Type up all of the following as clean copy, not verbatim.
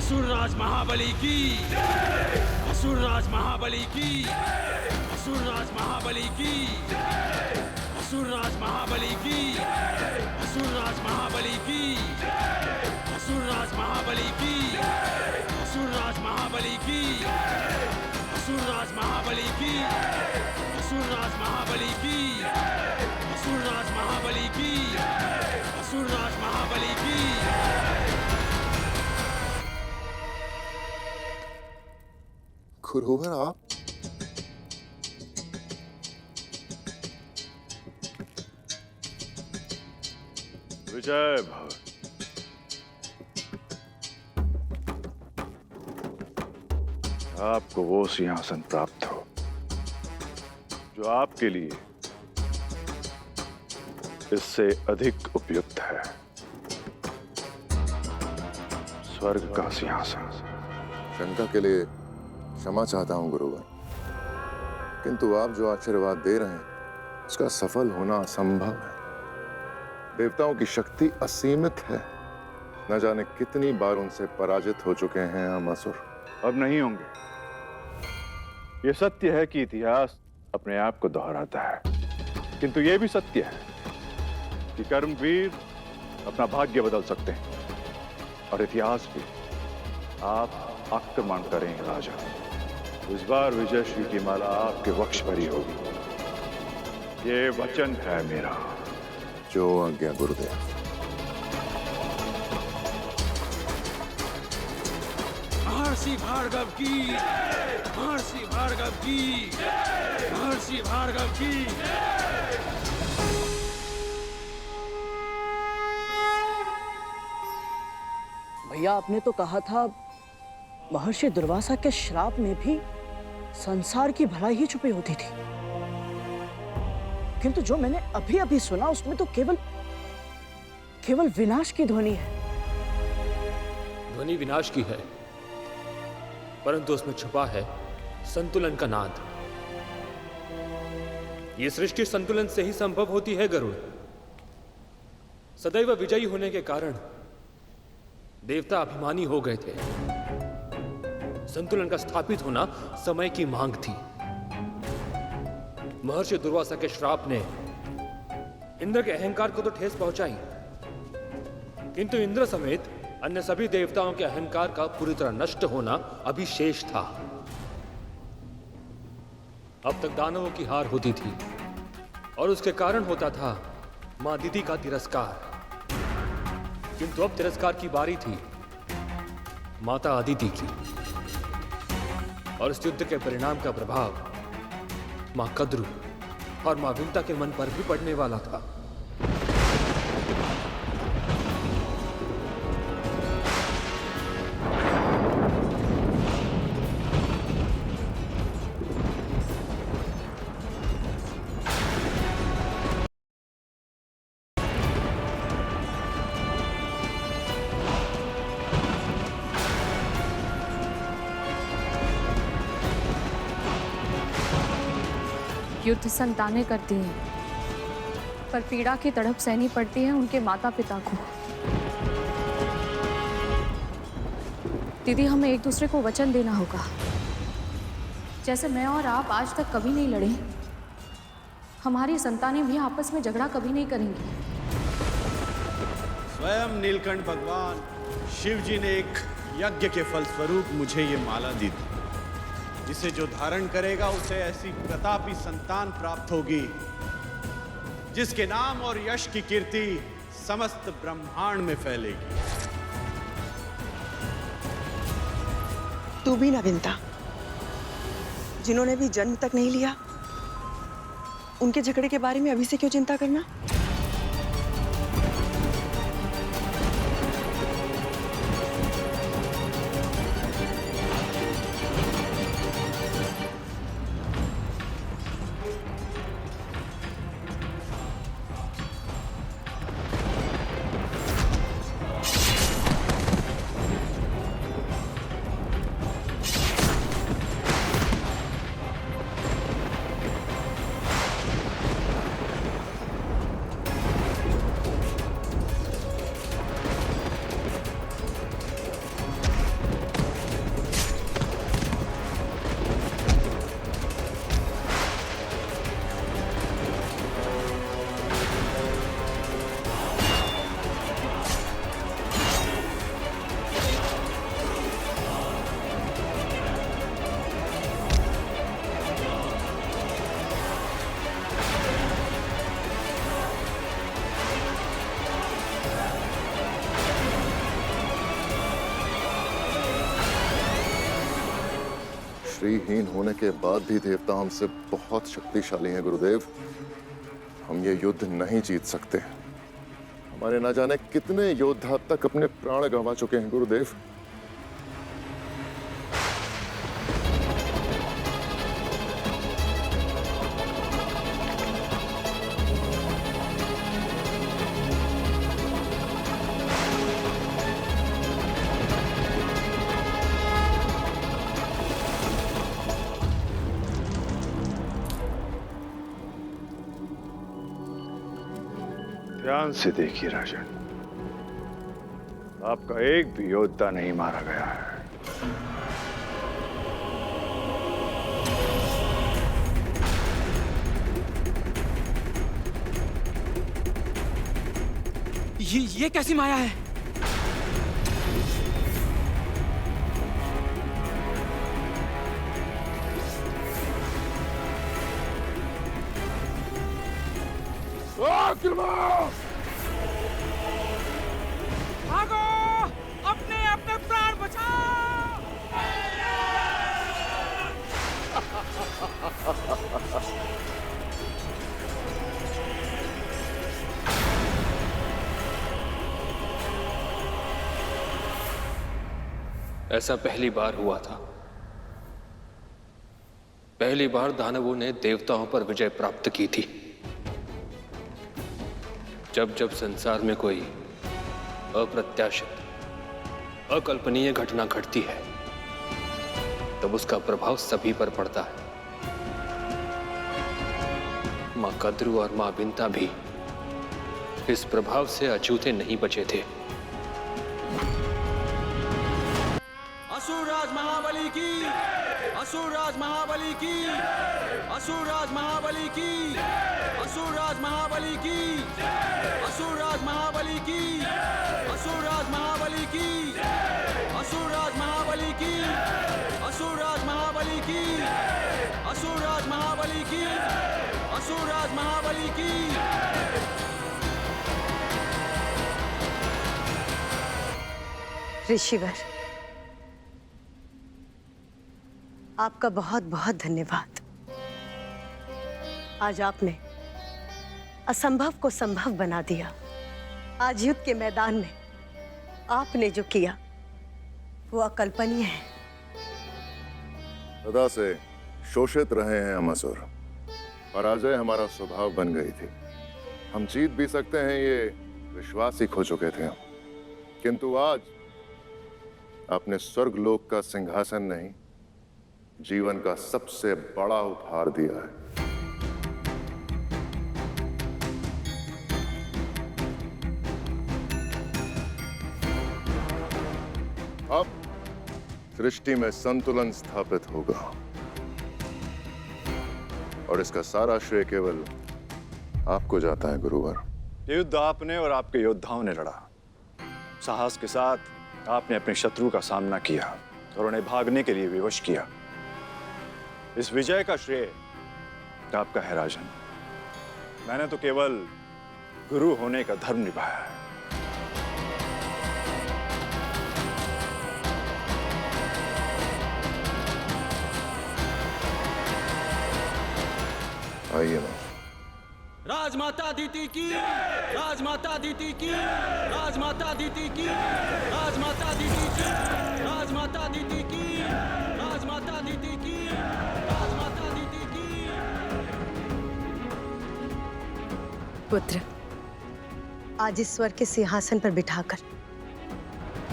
असुरराज महाबली की, असुरराज महाबली की, असुरराज महाबली की, असुरराज महाबली की, असुरराज महाबली की, असुरराज महाबली की, असुरराज महाबली की, असुरराज महाबली की, असुरराज महाबली की, असुरराज महाबली की, असुरराज महाबली की। गुरुवर आप? विजय भव। आपको वो सिंहासन प्राप्त हो जो आपके लिए इससे अधिक उपयुक्त है, स्वर्ग का सिंहासन। शंका के लिए क्षमा चाहता हूं गुरुवर, किंतु आप जो आशीर्वाद दे रहे हैं उसका सफल होना असंभव है। देवताओं की शक्ति असीमित है। न जाने कितनी बार उनसे पराजित हो चुके हैं हम असुर। अब नहीं होंगे। यह सत्य है कि इतिहास अपने आप को दोहराता है, किंतु यह भी सत्य है कि कर्मवीर अपना भाग्य बदल सकते हैं और इतिहास भी। आप आक्रमण करें राजा। इस बार विजयश्री की माला आपके वक्ष पर ही होगी। ये वचन है मेरा। जो आज्ञा गुरुदेव। महर्षि भार्गव की, महर्षि भार्गव की, महर्षि भार्गव की। भैया आपने तो कहा था महर्षि दुर्वासा के श्राप में भी संसार की भलाई ही छुपी होती थी, किंतु जो मैंने अभी अभी सुना उसमें तो केवल विनाश की ध्वनि है। ध्वनि विनाश की है, परंतु उसमें छुपा है संतुलन का नाद। ये सृष्टि संतुलन से ही संभव होती है गरुड़। सदैव विजयी होने के कारण देवता अभिमानी हो गए थे। संतुलन का स्थापित होना समय की मांग थी। महर्षि दुर्वासा के श्राप ने इंद्र के अहंकार को तो ठेस पहुंचाई, किंतु इंद्र समेत अन्य सभी देवताओं के अहंकार का पूरी तरह नष्ट होना अभी शेष था। अब तक दानवों की हार होती थी और उसके कारण होता था मां दीदी का तिरस्कार, किंतु अब तिरस्कार की बारी थी माता अदिति की, और इस युद्ध के परिणाम का प्रभाव मां कद्रु और मां विंता के मन पर भी पड़ने वाला था। युद्ध संतानें करती हैं, पर पीड़ा की तड़प सहनी पड़ती है उनके माता पिता को। दीदी, हमें एक दूसरे को वचन देना होगा। जैसे मैं और आप आज तक कभी नहीं लड़े, हमारी संतानें भी आपस में झगड़ा कभी नहीं करेंगी। स्वयं नीलकंठ भगवान शिव जी ने एक यज्ञ के फलस्वरूप मुझे ये माला दी थी, जिसे जो धारण करेगा उसे ऐसी प्रतापी संतान प्राप्त होगी जिसके नाम और यश की कीर्ति समस्त ब्रह्मांड में फैलेगी। तू भी ना विंता, जिन्होंने भी जन्म तक नहीं लिया, उनके झगड़े के बारे में अभी से क्यों चिंता करना? श्रीहीन होने के बाद भी देवता हमसे बहुत शक्तिशाली हैं गुरुदेव। हम ये युद्ध नहीं जीत सकते। हमारे ना जाने कितने योद्धा अब तक अपने प्राण गंवा चुके हैं गुरुदेव। ध्यान से देखिए राजन, आपका एक भी योद्धा नहीं मारा गया है। ये कैसी माया है? भागो! अपने अपने प्राण बचाओ! ऐसा पहली बार हुआ था। पहली बार दानवों ने देवताओं पर विजय प्राप्त की थी। जब जब संसार में कोई अप्रत्याशित, अकल्पनीय घटना घटती है, तब उसका प्रभाव सभी पर पड़ता है। मां कद्रू और मां बिंता भी इस प्रभाव से अछूते नहीं बचे थे। असुरराज महाबली की! असुरराज महाबली की! असुरराज महाबली की! असुरराज महाबली की! असुरराज महाबली की! असुरराज महाबली की! असुरराज महाबली की! असुरराज महाबली की! असुरराज महाबली की! असुरराज महाबली की! ऋषिवर, आपका बहुत बहुत धन्यवाद। आज आपने असंभव को संभव बना दिया। आज युद्ध के मैदान में आपने जो किया वो अकल्पनीय है। सदा से शोषित रहे हैं हम असुर। पराजय हमारा स्वभाव बन गई थी। हम जीत भी सकते हैं ये विश्वास ही खो चुके थे हम। किंतु आज आपने स्वर्गलोक का सिंहासन नहीं, जीवन का सबसे बड़ा उपहार दिया है। अब सृष्टि में संतुलन स्थापित होगा और इसका सारा श्रेय केवल आपको जाता है गुरुवर। ये युद्ध आपने और आपके योद्धाओं ने लड़ा। साहस के साथ आपने अपने शत्रु का सामना किया और उन्हें भागने के लिए विवश किया। इस विजय का श्रेय आपका है राजन। मैंने तो केवल गुरु होने का धर्म निभाया है। आइए मां। राजमाता दीति की! राजमाता दीति की! राजमाता दीति की! राजमाता दीति की! राजमाता दीति की! राजमाता दीति की! राजमाता दीति की! पुत्र, आज इस स्वर के सिंहासन पर बिठाकर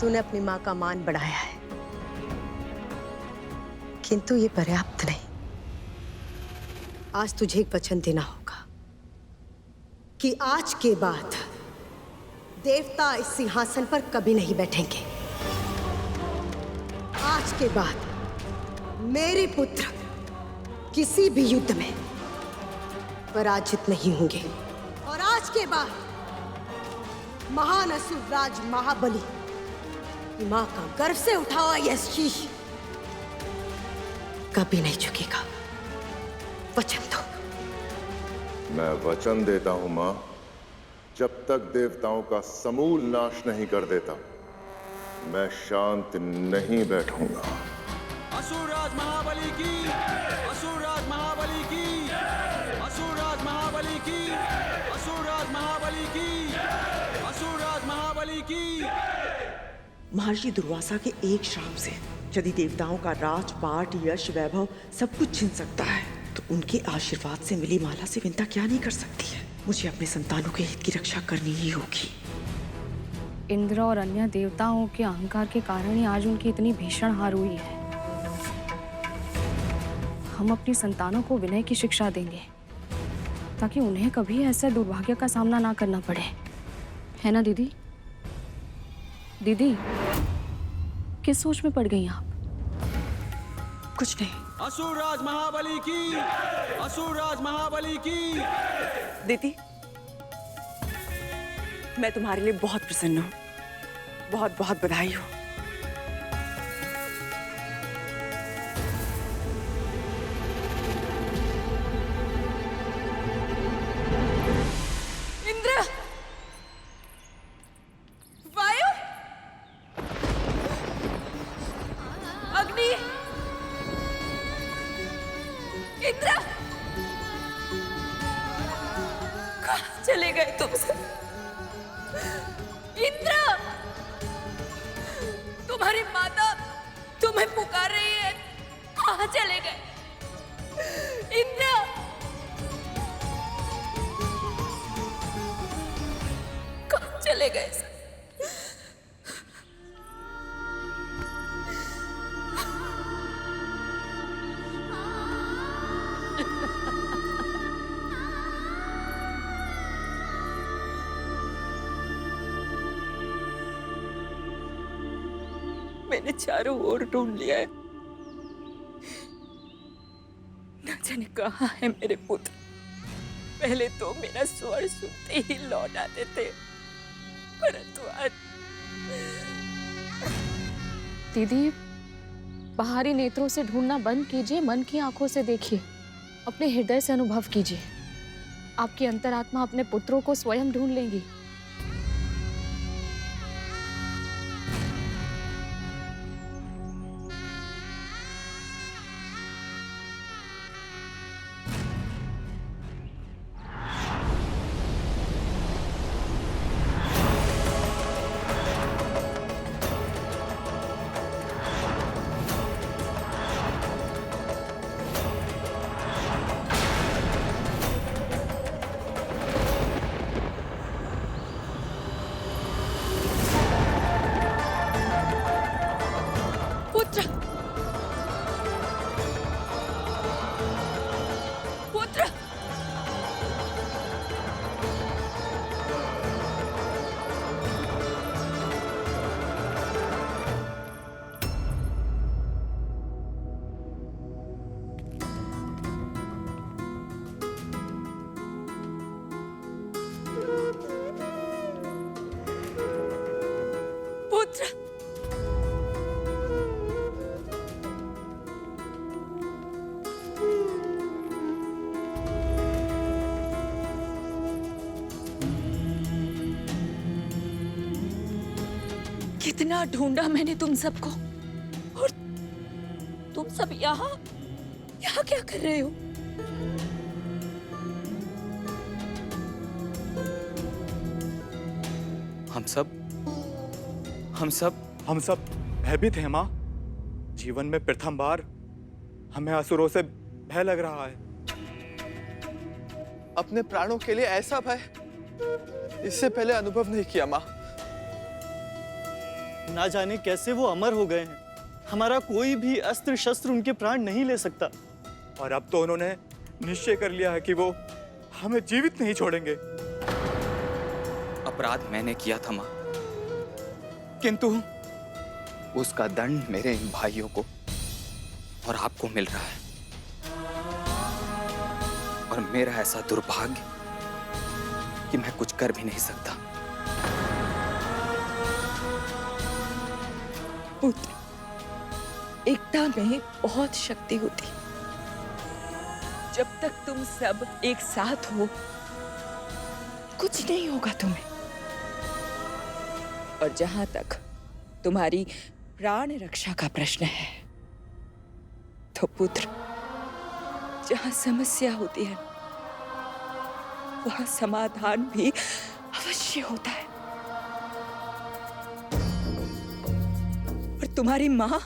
तूने अपनी मां का मान बढ़ाया है, किंतु ये पर्याप्त नहीं। आज तुझे एक वचन देना होगा कि आज के बाद देवता इस सिंहासन पर कभी नहीं बैठेंगे। आज के बाद मेरे पुत्र किसी भी युद्ध में पराजित नहीं होंगे। और आज के बाद महान असुर राज महाबली मां का गर्व से उठा हुआ यह शीश कभी नहीं झुकेगा। वचन दो। मैं वचन देता हूं मां, जब तक देवताओं का समूल नाश नहीं कर देता मैं शांत नहीं बैठूंगा। असुरराज महाबली की, असुरराज महाबली की, असुरराज महाबली की, असुरराज महाबली की, असुरराज महाबली की। महर्षि दुर्वासा के एक श्राप से यदि देवताओं का राजपाट, यश, वैभव सब कुछ छिन सकता है, तो उनके आशीर्वाद से मिली माला से विंता क्या नहीं कर सकती है। मुझे अपने संतानों के हित की रक्षा करनी ही होगी। इंद्र और अन्य देवताओं के अहंकार के कारण ही आज उनकी इतनी भीषण हार हुई है। हम अपनी संतानों को विनय की शिक्षा देंगे ताकि उन्हें कभी ऐसे दुर्भाग्य का सामना ना करना पड़े, है ना दीदी? दीदी, किस सोच में पड़ गई आप? कुछ नहीं। असुरराज महाबली की, असुरराज महाबली की। दीदी, मैं तुम्हारे लिए बहुत प्रसन्न हूँ। बहुत बहुत बधाई हो। इंद्र, वायु, अग्नि, इंद्र, कहाँ चले गए तुम सब? इंद्र, तुम्हारी माता तुम्हें पुकार रही है, कहाँ चले गए? इंद्र, कहाँ चले गए सब? मैंने चारों ओर ढूंढ लिया है, न जाने कहाँ है मेरे पुत्र। पहले तो मेरा स्वर सुनते ही लौट आते थे, परंतु आज दीदी, बाहरी नेत्रों से ढूंढना बंद कीजिए, मन की आंखों से देखिए, अपने हृदय से अनुभव कीजिए। आपकी अंतरात्मा अपने पुत्रों को स्वयं ढूंढ लेंगी। कितना ढूंढा मैंने तुम सबको, और तुम सब यहाँ यहाँ क्या कर रहे हो? हम सब भयभीत हैं माँ। जीवन में प्रथम बार हमें असुरों से भय लग रहा है। अपने प्राणों के लिए ऐसा भय इससे पहले अनुभव नहीं किया माँ। ना जाने कैसे वो अमर हो गए हैं। हमारा कोई भी अस्त्र शस्त्र उनके प्राण नहीं ले सकता। और अब तो उन्होंने निश्चय कर लिया है कि वो हमें जीवित नहीं छोड़ेंगे। अपराध मैंने किया था माँ, किंतु उसका दंड मेरे इन भाइयों को और आपको मिल रहा है। और मेरा ऐसा दुर्भाग्य कि मैं कुछ कर भी नहीं सकता। पुत्र, एकता में बहुत शक्ति होती। जब तक तुम सब एक साथ हो, कुछ नहीं होगा तुम्हें। और जहां तक तुम्हारी प्राण रक्षा का प्रश्न है, तो पुत्र, जहाँ समस्या होती है वहाँ समाधान भी अवश्य होता है। और तुम्हारी माँ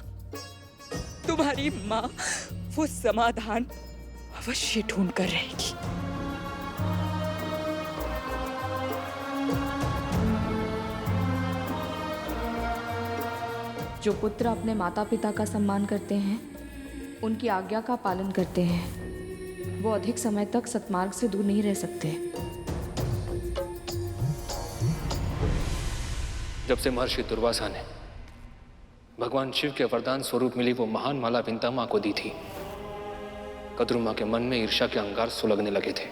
वो समाधान अवश्य ढूंढ कर रहेगी। जो पुत्र अपने माता पिता का सम्मान करते हैं, उनकी आज्ञा का पालन करते हैं, वो अधिक समय तक सत्मार्ग से दूर नहीं रह सकते। जब से महर्षि दुर्वासा ने भगवान शिव के वरदान स्वरूप मिली वो महान माला विंता मां को दी थी, कद्रू मां के मन में ईर्ष्या के अंगार सुलगने लगे थे।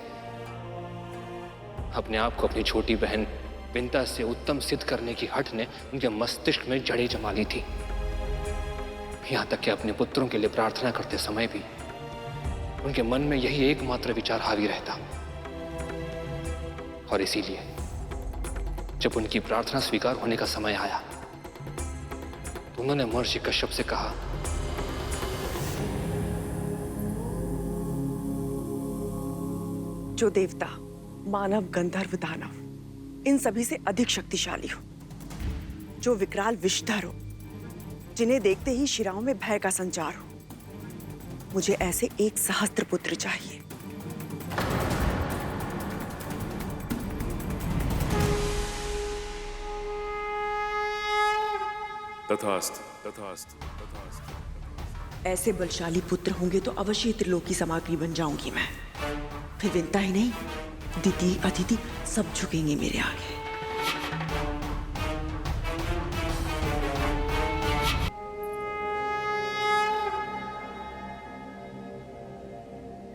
अपने आप को अपनी छोटी बहन विंता से उत्तम सिद्ध करने की हठ ने उनके मस्तिष्क में जड़ें जमा ली थी। यहां तक कि अपने पुत्रों के लिए प्रार्थना करते समय भी उनके मन में यही एकमात्र विचार हावी रहता। और इसीलिए जब उनकी प्रार्थना स्वीकार होने का समय आया तो उन्होंने महर्षि कश्यप से कहा, जो देवता, मानव, गंधर्व, दानव इन सभी से अधिक शक्तिशाली हो, जो विकराल विषधर हो, जिन्हें देखते ही शिराओं में भय का संचार हो, मुझे ऐसे एक सहस्त्र पुत्र चाहिए। तथास्तु, तथास्तु, तथास्तु। ऐसे बलशाली पुत्र होंगे तो अवश्य त्रिलोकी सामग्री बन जाऊंगी मैं। फिर विंता ही नहीं, दिति, अदिति सब झुकेंगे मेरे आगे।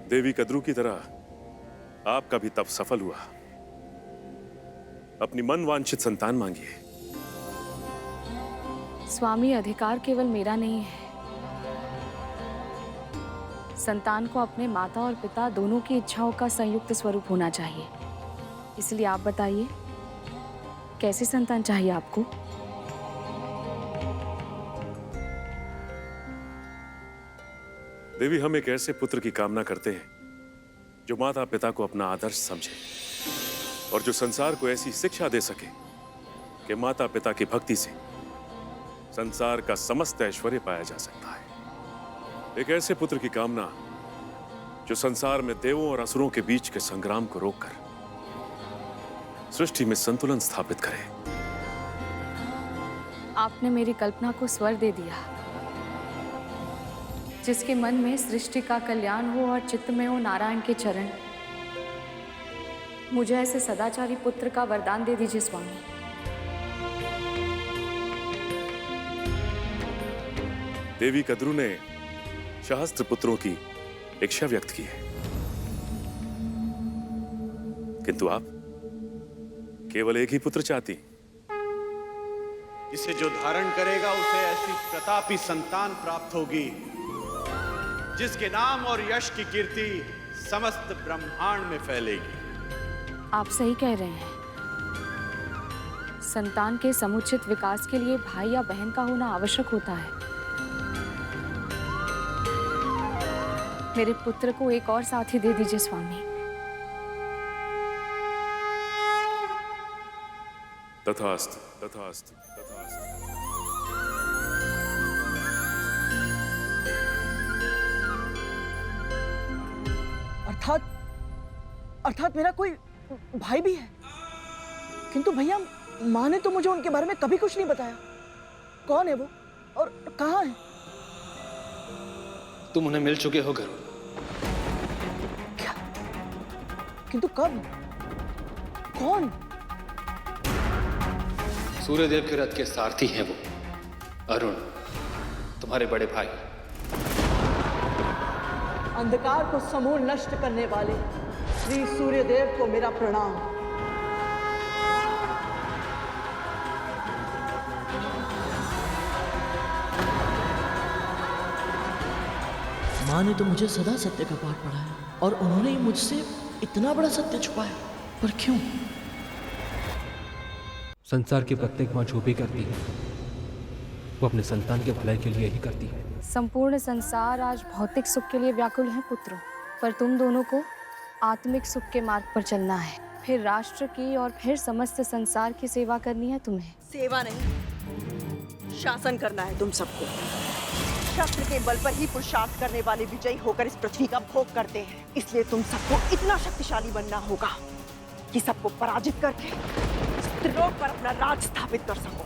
देवी कद्रू की तरह आपका भी तप सफल हुआ। अपनी मन वांछित संतान मांगिए। स्वामी, अधिकार केवल मेरा नहीं है। संतान को अपने माता और पिता दोनों की इच्छाओं का संयुक्त स्वरूप होना चाहिए। इसलिए आप बताइए, कैसी संतान चाहिए आपको? देवी, हम एक ऐसे पुत्र की कामना करते हैं जो माता पिता को अपना आदर्श समझे और जो संसार को ऐसी शिक्षा दे सके कि माता पिता की भक्ति से संसार का समस्त ऐश्वर्य पाया जा सकता है। एक ऐसे पुत्र की कामना जो संसार में देवों और असुरों के बीच के संग्राम को रोककर सृष्टि में संतुलन स्थापित करे। आपने मेरी कल्पना को स्वर दे दिया। जिसके मन में सृष्टि का कल्याण हो और चित्त में हो नारायण के चरण, मुझे ऐसे सदाचारी पुत्र का वरदान दे दीजिए स्वामी। देवी कद्रू ने सहस्त्र पुत्रों की इच्छा व्यक्त की है, किंतु आप केवल एक ही पुत्र चाहती। जिसे जो धारण करेगा उसे ऐसी प्रतापी संतान प्राप्त होगी जिसके नाम और यश की कीर्ति समस्त ब्रह्मांड में फैलेगी। आप सही कह रहे हैं। संतान के समुचित विकास के लिए भाई या बहन का होना आवश्यक होता है। मेरे पुत्र को एक और साथी दे दीजिए स्वामी। तथास्तु, तथास्तु, तथास्तु। अर्थात मेरा कोई भाई भी है, किंतु भैया माँ ने तो मुझे उनके बारे में कभी कुछ नहीं बताया। कौन है वो और कहाँ है? तुम उन्हें मिल चुके हो गरुड़। क्या? किंतु कब? कौन? सूर्यदेव के रथ के सारथी हैं वो, अरुण, तुम्हारे बड़े भाई। अंधकार को समूल नष्ट करने वाले श्री सूर्यदेव को मेरा प्रणाम। माँ ने तो मुझे सदा सत्य का पाठ पढ़ाया और उन्होंने ही मुझसे इतना बड़ा सत्य छुपाया, पर क्यों? संसार की प्रत्येक माँ जो भी करती है वो अपने संतान के भलाई के लिए ही करती है। संपूर्ण संसार आज भौतिक सुख के लिए व्याकुल है पुत्रों, पर तुम दोनों को आत्मिक सुख के मार्ग पर चलना है। फिर राष्ट्र की और फिर समस्त संसार की सेवा करनी है तुम्हें। सेवा नहीं, शासन करना है तुम सबको। शस्त्र के बल पर ही पुरुषार्थ करने वाले विजयी होकर इस पृथ्वी का भोग करते हैं। इसलिए तुम सबको इतना शक्तिशाली बनना होगा कि सबको पराजित करके इस त्रिलोक पर अपना राज स्थापित कर सको।